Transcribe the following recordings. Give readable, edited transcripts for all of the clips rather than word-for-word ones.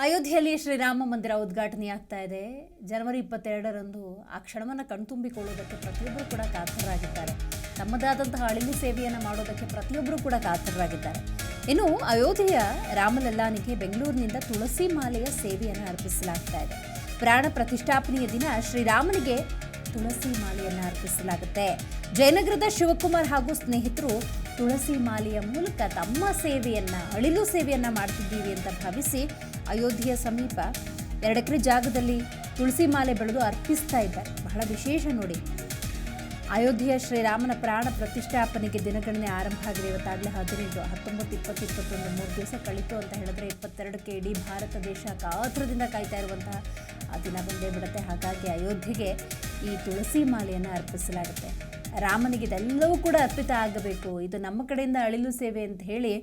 ಅಯೋಧ್ಯೆಯಲ್ಲಿ ಶ್ರೀರಾಮ ಮಂದಿರ ಉದ್ಘಾಟನೆಯಾಗ್ತಾ ಇದೆ. ಜನವರಿ 22ರಂದು ಆ ಕ್ಷಣವನ್ನು ಕಣ್ತುಂಬಿಕೊಳ್ಳುವುದಕ್ಕೆ ಪ್ರತಿಯೊಬ್ಬರು ಕೂಡ ಕಾತರರಾಗಿದ್ದಾರೆ. ತಮ್ಮದಾದಂತಹ ಅಳಿಲು ಸೇವೆಯನ್ನು ಮಾಡೋದಕ್ಕೆ ಪ್ರತಿಯೊಬ್ಬರು ಕೂಡ ಕಾತರರಾಗಿದ್ದಾರೆ. ಇನ್ನು ಅಯೋಧ್ಯೆಯ ರಾಮಲಲ್ಲಾನಿಗೆ ಬೆಂಗಳೂರಿನಿಂದ ತುಳಸಿ ಮಾಲೆಯ ಸೇವೆಯನ್ನು ಅರ್ಪಿಸಲಾಗ್ತಾ ಇದೆ. ಪ್ರಾಣ ಪ್ರತಿಷ್ಠಾಪನೆಯ ದಿನ ಶ್ರೀರಾಮನಿಗೆ ತುಳಸಿ ಮಾಲೆಯನ್ನು ಅರ್ಪಿಸಲಾಗುತ್ತೆ. ಜಯನಗರದ ಶಿವಕುಮಾರ್ ಹಾಗೂ ಸ್ನೇಹಿತರು ತುಳಸಿ ಮಾಲೆಯ ಮೂಲಕ ತಮ್ಮ ಅಳಿಲು ಸೇವೆಯನ್ನ ಮಾಡ್ತಿದ್ದೀವಿ ಅಂತ ಭಾವಿಸಿ ಅಯೋಧ್ಯೆಯ ಸಮೀಪ 2 ಎಕರೆ ಜಾಗದಲ್ಲಿ ತುಳಸಿ ಮಾಲೆ ಬೆಳೆದು ಅರ್ಪಿಸ್ತಾ ಇದ್ದಾರೆ. ಬಹಳ ವಿಶೇಷ ನೋಡಿ. ಅಯೋಧ್ಯೆಯ ಶ್ರೀರಾಮನ ಪ್ರಾಣ ಪ್ರತಿಷ್ಠಾಪನೆಗೆ ದಿನಗಣನೆ ಆರಂಭ ಆಗಿದೆ. ಇವತ್ತಾಗಲೇ 15, 19, 20, 21 3 ದಿವಸ ಕಳಿತು ಅಂತ ಹೇಳಿದ್ರೆ 22ಕ್ಕೆ ಇಡೀ ಭಾರತ ದೇಶ ಕಾತರದಿಂದ ಕಾಯ್ತಾ ಇರುವಂತಹ ಆ ದಿನ ಬಂದೇ ಬಿಡುತ್ತೆ. ಹಾಗಾಗಿ ಅಯೋಧ್ಯೆಗೆ ಈ ತುಳಸಿ ಮಾಲೆಯನ್ನು ಅರ್ಪಿಸಲಾಗುತ್ತೆ. ರಾಮನಿಗೆ ಇದೆಲ್ಲವೂ ಕೂಡ ಅರ್ಪಿತ ಆಗಬೇಕು, ಇದು ನಮ್ಮ ಕಡೆಯಿಂದ ಅಳಿಲು ಸೇವೆ ಅಂತ ಹೇಳಿ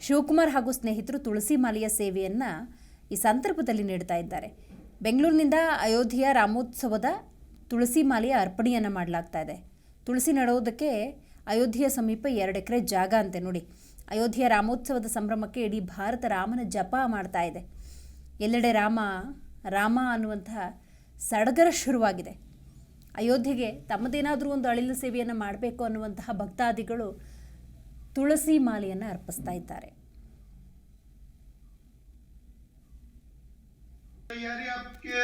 ಶಿವಕುಮಾರ್ ಹಾಗೂ ಸ್ನೇಹಿತರು ತುಳಸಿ ಮಾಲೆಯ ಸೇವೆಯನ್ನು ಈ ಸಂದರ್ಭದಲ್ಲಿ ನೀಡ್ತಾ ಇದ್ದಾರೆ. ಬೆಂಗಳೂರಿನಿಂದ ಅಯೋಧ್ಯೆಯ ರಾಮೋತ್ಸವದ ತುಳಸಿ ಮಾಲೆಯ ಅರ್ಪಣೆಯನ್ನು ಮಾಡಲಾಗ್ತಾ ಇದೆ. ತುಳಸಿ ನೆಡೋದಕ್ಕೆ ಅಯೋಧ್ಯೆಯ ಸಮೀಪ 2 ಎಕರೆ ಜಾಗ ಅಂತೆ ನೋಡಿ. ಅಯೋಧ್ಯೆಯ ರಾಮೋತ್ಸವದ ಸಂಭ್ರಮಕ್ಕೆ ಇಡೀ ಭಾರತ ರಾಮನ ಜಪ ಮಾಡ್ತಾ ಇದೆ. ಎಲ್ಲೆಡೆ ರಾಮ ರಾಮ ಅನ್ನುವಂತಹ ಸಡಗರ ಶುರುವಾಗಿದೆ. ಅಯೋಧ್ಯೆಗೆ ತಮ್ಮದೇನಾದರೂ ಒಂದು ಅಳಿಲು ಸೇವೆಯನ್ನು ಮಾಡಬೇಕು ಅನ್ನುವಂತಹ ಭಕ್ತಾದಿಗಳು ತುಳಸಿ ಮಾಲೆಯನ್ನು ಅರ್ಪಿಸ್ತಾ ಇದ್ದಾರೆ. तैयारी आपके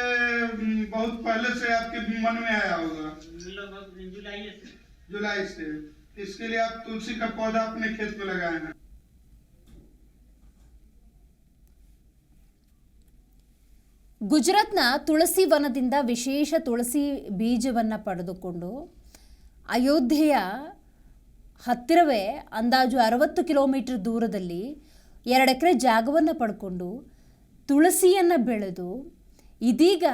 बहुत पहले से आपके मन में आया होगा, जुलाई से। इसके लिए आप तुलसी का पौधा अपने खेत में लगाए हैं। ಗುಜರಾತ್ನ ತುಳಸಿ ವನದಿಂದ ವಿಶೇಷ ತುಳಸಿ ಬೀಜವನ್ನು ಪಡೆದುಕೊಂಡು ಅಯೋಧ್ಯೆಯ ಹತ್ತಿರವೇ ಅಂದಾಜು 60 ಕಿಲೋಮೀಟರ್ ದೂರದಲ್ಲಿ 2 ಎಕರೆ ಜಾಗವನ್ನು ಪಡ್ಕೊಂಡು ತುಳಸಿಯನ್ನು ಬೆಳೆದು ಇದೀಗ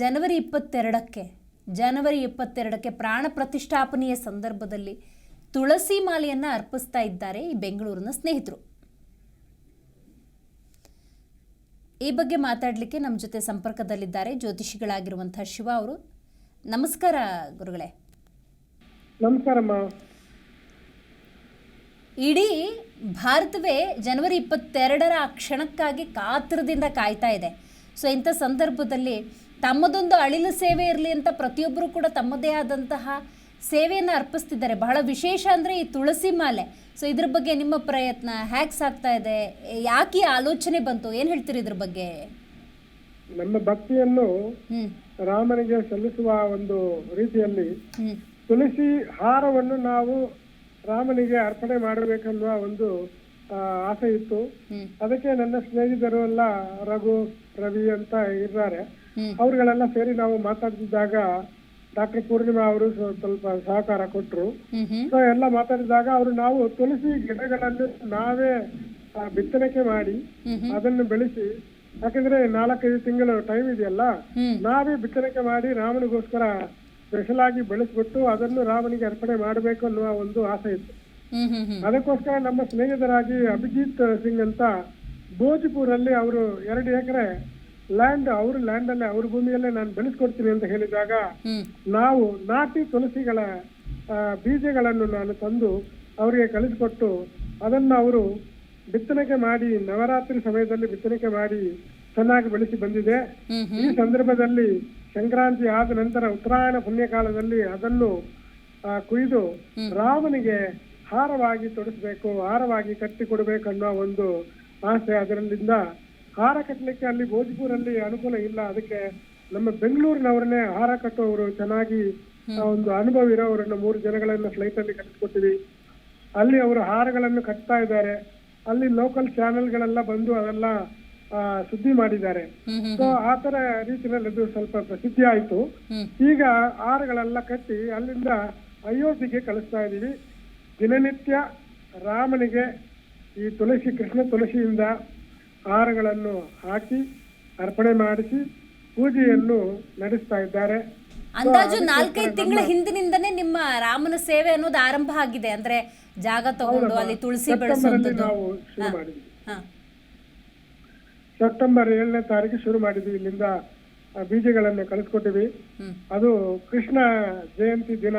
ಜನವರಿ 22ಕ್ಕೆ ಪ್ರಾಣ ಪ್ರತಿಷ್ಠಾಪನೆಯ ಸಂದರ್ಭದಲ್ಲಿ ತುಳಸಿ ಮಾಲೆಯನ್ನು ಅರ್ಪಿಸ್ತಾ ಇದ್ದಾರೆ ಈ ಬೆಂಗಳೂರಿನ ಸ್ನೇಹಿತರು. ಈ ಬಗ್ಗೆ ಮಾತಾಡಲಿಕ್ಕೆ ನಮ್ಮ ಜೊತೆ ಸಂಪರ್ಕದಲ್ಲಿದ್ದಾರೆ ಜ್ಯೋತಿಷಿಗಳಾಗಿರುವಂತಹ ಶಿವ ಅವರು. ನಮಸ್ಕಾರ ಗುರುಗಳೇ. ನಮಸ್ಕಾರಮ್ಮ. ಇಡೀ ಭಾರತವೇ ಜನವರಿ 22ರ ಆ ಕ್ಷಣಕ್ಕಾಗಿ ಕಾತರದಿಂದ ಕಾಯ್ತಾ ಇದೆ. ಸೊ ಇಂಥ ಸಂದರ್ಭದಲ್ಲಿ ತಮ್ಮದೊಂದು ಅಳಿಲು ಸೇವೆ ಇರಲಿ ಅಂತ ಪ್ರತಿಯೊಬ್ಬರು ಕೂಡ ತಮ್ಮದೇ ಆದಂತಹ ಸೇವೆಯನ್ನು ಅರ್ಪಿಸ್ತಿದ್ದಾರೆ. ಬಹಳ ವಿಶೇಷ ಅಂದರೆ ಈ ತುಳಸಿ ಮಾಲೆ. ಸೊ ಇದ್ರ ಬಗ್ಗೆ ನಿಮ್ಮ ಪ್ರಯತ್ನ ಹೇಗೆ ಸಾಗ್ತಾ ಇದೆ, ಯಾಕೆ ಈ ಆಲೋಚನೆ ಬಂತು, ಏನು ಹೇಳ್ತೀರಿ ಇದ್ರ ಬಗ್ಗೆ? ನಮ್ಮ ಭಕ್ತಿಯನ್ನು ರಾಮನಿಗೆ ಸಲ್ಲಿಸುವ ಒಂದು ರೀತಿಯಲ್ಲಿ ತುಳಸಿ ಹಾರವನ್ನು ನಾವು ರಾಮನಿಗೆ ಅರ್ಪಣೆ ಮಾಡಬೇಕನ್ನುವ ಒಂದು ಆಸೆ ಇತ್ತು. ಅದಕ್ಕೆ ನನ್ನ ಸ್ನೇಹಿತರು ಎಲ್ಲ ರಘು, ರವಿ ಅಂತ ಇದ್ದಾರೆ. ಅವ್ರುಗಳೆಲ್ಲ ಸೇರಿ ನಾವು ಮಾತಾಡ್ತಿದ್ದಾಗ ಡಾಕ್ಟರ್ ಪೂರ್ಣಿಮಾ ಅವರು ಸ್ವಲ್ಪ ಸಹಕಾರ ಕೊಟ್ಟರು. ಸೊ ಎಲ್ಲ ಮಾತಾಡಿದಾಗ ನಾವು ತುಳಸಿ ಗಿಡಗಳನ್ನು ನಾವೇ ಬಿತ್ತನೆಗೆ ಮಾಡಿ ಅದನ್ನು ಬೆಳೆಸಿ, ಯಾಕಂದ್ರೆ 4-5 ತಿಂಗಳು ಟೈಮ್ ಇದೆಯಲ್ಲ, ನಾವೇ ಬಿತ್ತನೆಗೆ ಮಾಡಿ ರಾಮನಿಗೋಸ್ಕರ ಸ್ಪೆಷಲ್ ಆಗಿ ಬೆಳೆಸ್ಬಿಟ್ಟು ಅದನ್ನು ರಾಮನಿಗೆ ಅರ್ಪಣೆ ಮಾಡಬೇಕು ಅನ್ನುವ ಒಂದು ಆಸೆ ಇತ್ತು. ಅದಕ್ಕೋಸ್ಕರ ನಮ್ಮ ಸ್ನೇಹಿತರಾಗಿ ಅಭಿಜಿತ್ ಸಿಂಗ್ ಅಂತ ಭೋಜ್ಪುರಲ್ಲಿ ಅವರು 2 ಎಕರೆ ಲ್ಯಾಂಡ್, ಅವ್ರ ಲ್ಯಾಂಡ್ ಅಲ್ಲೇ, ಅವ್ರ ಭೂಮಿಯಲ್ಲೇ ನಾನು ಬೆಳೆಸ್ಕೊಡ್ತೀನಿ ಅಂತ ಹೇಳಿದಾಗ ನಾವು ನಾಟಿ ತುಳಸಿಗಳ ಬೀಜಗಳನ್ನು ನಾನು ತಂದು ಅವರಿಗೆ ಕಳಿಸಿಕೊಟ್ಟು ಅದನ್ನು ಅವರು ಬಿತ್ತನೆಗೆ ಮಾಡಿ ನವರಾತ್ರಿ ಸಮಯದಲ್ಲಿ ಬಿತ್ತನೆಗೆ ಮಾಡಿ ಚೆನ್ನಾಗಿ ಬೆಳೆಸಿ ಬಂದಿದೆ. ಈ ಸಂದರ್ಭದಲ್ಲಿ ಸಂಕ್ರಾಂತಿ ಆದ ನಂತರ ಉತ್ತರಾಯಣ ಪುಣ್ಯಕಾಲದಲ್ಲಿ ಅದನ್ನು ಕುಯ್ದು ರಾಮನಿಗೆ ಹಾರವಾಗಿ ತೊಡಿಸ್ಬೇಕು, ಹಾರವಾಗಿ ಕಟ್ಟಿ ಕೊಡಬೇಕು ಅನ್ನೋ ಒಂದು ಆಸೆ. ಅದರಲ್ಲಿಂದ ಹಾರ ಕಟ್ಟಲಿಕ್ಕೆ ಅಲ್ಲಿ ಭೋಜ್ಪುರಲ್ಲಿ ಅನುಕೂಲ ಇಲ್ಲ. ಅದಕ್ಕೆ ನಮ್ಮ ಬೆಂಗಳೂರಿನವರನ್ನೇ ಹಾರ ಕಟ್ಟುವವರು, ಚೆನ್ನಾಗಿ ಒಂದು ಅನುಭವ ಇರೋವರನ್ನ 3 ಜನಗಳನ್ನ ಫ್ಲೈಟ್ ಅಲ್ಲಿ ಕಟ್ಟಿಸ್ಕೊಟ್ಟಿವಿ. ಅಲ್ಲಿ ಅವರು ಹಾರಗಳನ್ನು ಕಟ್ತಾ ಇದ್ದಾರೆ. ಅಲ್ಲಿ ಲೋಕಲ್ ಚಾನೆಲ್ಗಳೆಲ್ಲ ಬಂದು ಅದೆಲ್ಲ ಸುದ್ದಿ ಮಾಡಿದ್ದಾರೆ. ಸೊ ಆ ತರ ರೀತಿಯಲ್ಲಿ ಅದು ಸ್ವಲ್ಪ ಪ್ರಸಿದ್ಧಿ ಆಯ್ತು. ಈಗ ಹಾರಗಳೆಲ್ಲ ಕಟ್ಟಿ ಅಲ್ಲಿಂದ ಅಯೋಧ್ಯೆಗೆ ಕಳಿಸ್ತಾ ಇದೀವಿ. ದಿನನಿತ್ಯ ರಾಮನಿಗೆ ಈ ಕೃಷ್ಣ ತುಳಸಿಯಿಂದ ಹಾರಗಳನ್ನು ಹಾಕಿ ಅರ್ಪಣೆ ಮಾಡಿಸಿ ಪೂಜೆಯನ್ನು ನಡೆಸ್ತಾ ಇದ್ದಾರೆ. ಅಂದಾಜು 4-5 ತಿಂಗಳ ಹಿಂದಿನಿಂದನೇ ನಿಮ್ಮ ರಾಮನ ಸೇವೆ ಅನ್ನೋದು ಆರಂಭ ಆಗಿದೆ. ಅಂದ್ರೆ ಜಾಗ ತಗೊಂಡು ಅಲ್ಲಿ ತುಳಸಿ ಬೆಳೆಸುವಂತದ್ದು ನಾವು ಶುರು ಮಾಡಿದ್ವಿ. ಸೆಪ್ಟೆಂಬರ್ 7ನೇ ತಾರೀಕು ಶುರು ಮಾಡಿದ್ವಿ. ಇಲ್ಲಿಂದ ಬೀಜಗಳನ್ನು ಕಳಿಸ್ಕೊಟ್ಟಿವಿ. ಅದು ಕೃಷ್ಣ ಜಯಂತಿ ದಿನ,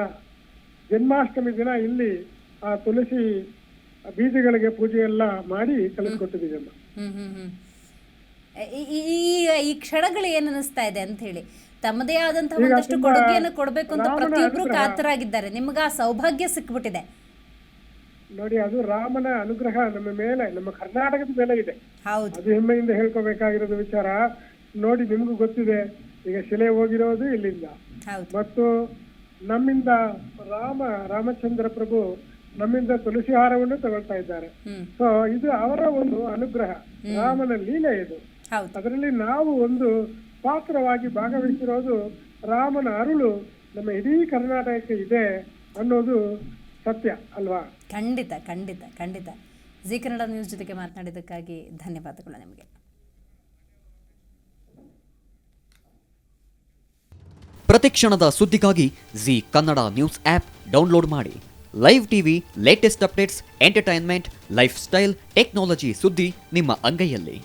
ಜನ್ಮಾಷ್ಟಮಿ ದಿನ ಇಲ್ಲಿ ಆ ತುಳಸಿ ಬೀಜಗಳಿಗೆ ಪೂಜೆ ಎಲ್ಲ ಮಾಡಿ ಕಳಿಸ್ಕೊಟ್ಟಿದ್ದೀವಿ. ಈ ಕ್ಷಣಗಳು ಏನು ಅನಿಸ್ತಾ ಇದೆ ಅಂತ ಹೇಳಿ, ತಮ್ಮದೇ ಆದಂತಹ ಈಗ ಒಂದಷ್ಟು ತುಂಬಾ ಕೊಡುಗೆಯನ್ನು ಕೊಡಬೇಕು ಅಂತ ರಾಮನ ಪ್ರತಿಯೊಬ್ಬರು ಅನುಗ್ರಹ. ಕಾತರಾಗಿದ್ದಾರೆ. ನಿಮ್ಗೆ ಆ ಸೌಭಾಗ್ಯ ಸಿಕ್ಬಿಟ್ಟಿದೆ. ನೋಡಿ, ಅದು ರಾಮನ ಅನುಗ್ರಹ ನಮ್ಮ ಮೇಲೆ, ನಮ್ಮ ಕರ್ನಾಟಕದ ಮೇಲೆ ಇದೆ. ಹೌದು, ಅದು ಹೆಮ್ಮೆಯಿಂದ ಹೇಳ್ಕೋಬೇಕಾಗಿರೋದು ವಿಚಾರ. ನೋಡಿ, ನಿಮ್ಗೂ ಗೊತ್ತಿದೆ, ಈಗ ಶಿಲೆ ಹೋಗಿರೋದು ಇಲ್ಲಿಂದ, ಹೌದು, ಮತ್ತು ನಮ್ಮಿಂದ ರಾಮಚಂದ್ರ ಪ್ರಭು ನಮ್ಮಿಂದ ತುಳಸಿ ಹಾರವನ್ನು ತಗೊಳ್ತಾ ಇದ್ದಾರೆ. ಸೊ ಇದು ಅವರ ಒಂದು ಅನುಗ್ರಹ, ರಾಮನ ಲೀಲೆ ಇದು. ಹೌದು, ಅದರಲ್ಲಿ ನಾವು ಒಂದು ಪಾತ್ರವಾಗಿ ಭಾಗವಹಿಸಿರೋದು ರಾಮನ ಅರುಳು ನಮ್ಮ ಇಡೀ ಕರ್ನಾಟಕಕ್ಕೆ ಇದೆ ಅನ್ನೋದು ಸತ್ಯ ಅಲ್ವಾ? ಖಂಡಿತ ಖಂಡಿತ ಖಂಡಿತ. ಜಿ ಕನ್ನಡ ನ್ಯೂಸ್ ಜೊತೆಗೆ ಮಾತನಾಡಿದ್ದಕ್ಕಾಗಿ ಧನ್ಯವಾದಗಳು ನಿಮಗೆ. ಪ್ರತಿಕ್ಷಣದ ಸುದ್ದಿಗಾಗಿ Zee Kannada news app download ಮಾಡಿ. Live TV, latest updates, entertainment, lifestyle, technology ಸುದ್ದಿ ನಿಮ್ಮ ಅಂಗೈಯಲ್ಲಿ.